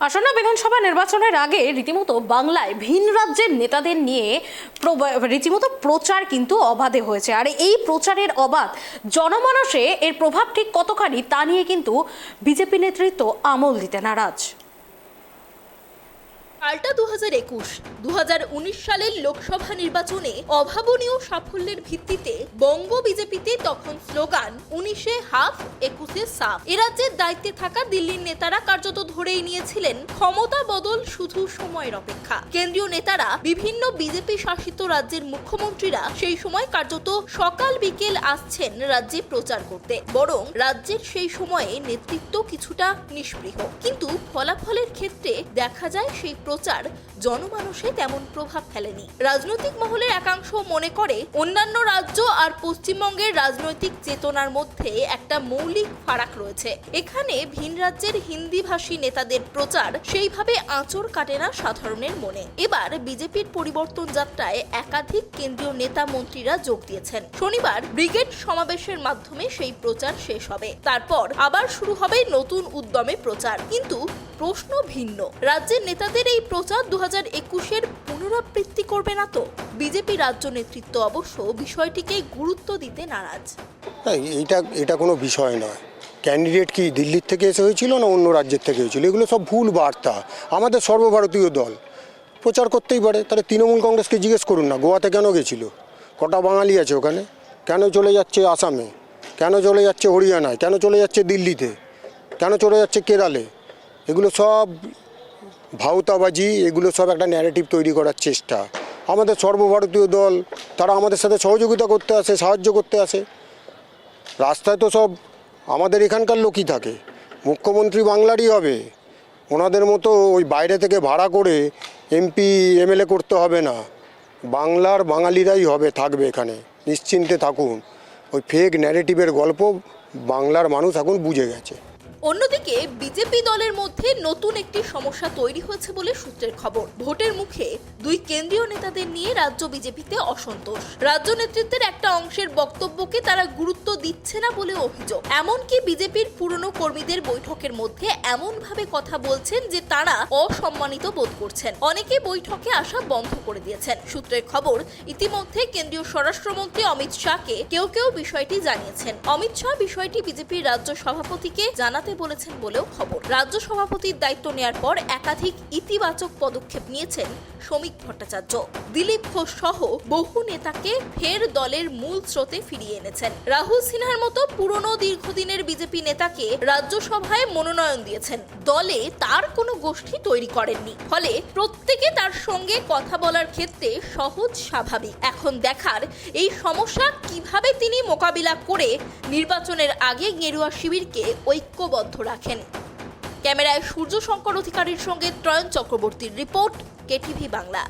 আসন্ন বিধানসভা নির্বাচনের আগে রীতিমতো বাংলায় ভিন রাজ্যের নেতাদের নিয়ে রীতিমতো প্রচার কিন্তু অবাধে হয়েছে। আর এই প্রচারের অবাধ জনমানসে এর প্রভাব ঠিক কতখানি তা নিয়ে কিন্তু বিজেপি নেতৃত্ব আমল দিতে নারাজ। পাল্টা 2019 সালের লোকসভা নির্বাচনে অভাবনীয় সাফল্যের ভিত্তিতে বঙ্গ বিজেপিতে তখন স্লোগান 19-এ হাফ 21-এ সাফ। এ রাজ্যের দায়িত্বে থাকা দিল্লির নেতারা কার্যত ধরেই নিয়েছিলেন ক্ষমতা বদল শুধু সময়ের অপেক্ষা। কেন্দ্রীয় নেতারা বিভিন্ন বিজেপি শাসিত রাজ্যের মুখ্যমন্ত্রীরা সেই সময় কার্যত সকাল বিকেল আসছেন রাজ্যে প্রচার করতে, বরং রাজ্যের সেই সময়ে নেতৃত্ব কিছুটা নিষ্পৃহ। কিন্তু ফলাফলের ক্ষেত্রে দেখা যায় সেই প্রচার জনমানসে তেমন প্রভাব ফেলেনি। রাজনৈতিক মহলের একাংশ মনে করে অন্যান্য রাজ্য আর পশ্চিমবঙ্গের রাজনৈতিক চেতনার মধ্যে একটা মৌলিক ফারাক রয়েছে। এখানে ভিন রাজ্যের হিন্দিভাষী নেতাদের প্রচার সেইভাবে আঁচড় কাটে না সাধারণের মনে। এবার বিজেপির পরিবর্তন যাত্রায় একাধিক কেন্দ্রীয় নেতা মন্ত্রীরা যোগ দিয়েছেন। শনিবার ব্রিগেড সমাবেশের মাধ্যমে সেই প্রচার শেষ হবে, তারপর আবার শুরু হবে নতুন উদ্যমে প্রচার। কিন্তু প্রশ্ন ভিন্ন, রাজ্যের নেতাদের এই প্রচার 2021-এর পুনরাবৃত্তি করবে না তো? বিজেপি রাজ্য নেতৃত্ব অবশ্য বিষয়টিকে গুরুত্ব দিতে নারাজ। এটা কোনো বিষয় নয়। ক্যান্ডিডেট কি দিল্লির থেকে এসে হয়েছিল না অন্য রাজ্যের থেকে হয়েছিল? এগুলো সব ভুল বার্তা। আমাদের সর্বভারতীয় দল প্রচার করতেই পারে। তাহলে তৃণমূল কংগ্রেসকে জিজ্ঞেস করুন না গোয়াতে কেন গেছিল, কটা বাঙালি আছে ওখানে, কেন চলে যাচ্ছে আসামে, কেন চলে যাচ্ছে হরিয়ানায়, কেন চলে যাচ্ছে দিল্লিতে, কেন চলে যাচ্ছে কেরালে। এগুলো সব ভাউতাবাজি, এগুলো সব একটা ন্যারেটিভ তৈরি করার চেষ্টা। আমাদের সর্বভারতীয় দল, তারা আমাদের সাথে সহযোগিতা করতে আসে, সাহায্য করতে আসে। রাস্তায় তো সব আমাদের এখানকার লোকই থাকে। মুখ্যমন্ত্রী বাংলারই হবে, ওনাদের মতো ওই বাইরে থেকে ভাড়া করে এমপি এমএলএ করতে হবে না। বাংলার বাঙালিরাই হবে, থাকবে এখানে, নিশ্চিন্তে থাকুন। ওই ফেক ন্যারেটিভের গল্প বাংলার মানুষ এখন বুঝে গেছে। অন্যদিকে বিজেপি দলের মধ্যে নতুন একটি সমস্যা তৈরি হয়েছে বলে সূত্রের খবর। ভোটের মুখে দুই কেন্দ্রীয় নেতাদের নিয়ে রাজ্য বিজেপিতে অসন্তোষ। রাজ্য নেতৃত্বের একটা অংশের বক্তব্যকে তারা গুরুত্ব দিচ্ছে না বলে অভিযোগ। এমনকি বিজেপির পুরনো কর্মীদের বৈঠকের মধ্যে এমনভাবে কথা বলছেন যে তারা অসম্মানিত বোধ করছেন। অনেকে বৈঠকে আসা বন্ধ করে দিয়েছেন। সূত্রের খবর, ইতিমধ্যে কেন্দ্রীয় স্বরাষ্ট্রমন্ত্রী অমিত শাহকে কেউ বিষয়টি জানিয়েছেন। অমিত শাহ বিষয়টি বিজেপির রাজ্য সভাপতিকে জানাতে বলেছেন বলেও খবর। রাজ্য সভাপতির দায়িত্ব নেয়ার পর একাধিক ইতিবাচক পদক্ষেপ নিয়েছেন শ্রমিক ভট্টাচার্য। দিলীপ ঘোষ সহ বহু নেতাকে ফের দলের মূল স্রোতে ফিরিয়ে এনেছেন। রাহুল সিনহার মতো পুরনো দীর্ঘদিনের বিজেপি নেতাকে রাজ্যসভায় মনোনয়ন দিয়েছেন। দলে তার কোনো গোষ্ঠী তৈরি করেননি, ফলে প্রত্যেকে তার সঙ্গে কথা বলার ক্ষেত্রে সহজ স্বাভাবিক। এখন দেখার এই সমস্যা কিভাবে তিনি মোকাবিলা করে নির্বাচনের আগে গেরুয়া শিবিরকে ঐক্যবদ্ধ রাখেন। ক্যামেরায় সূর্য শঙ্কর অধিকারীর সঙ্গে ত্রয়ন চক্রবর্তীর রিপোর্ট, কেটিভি বাংলা।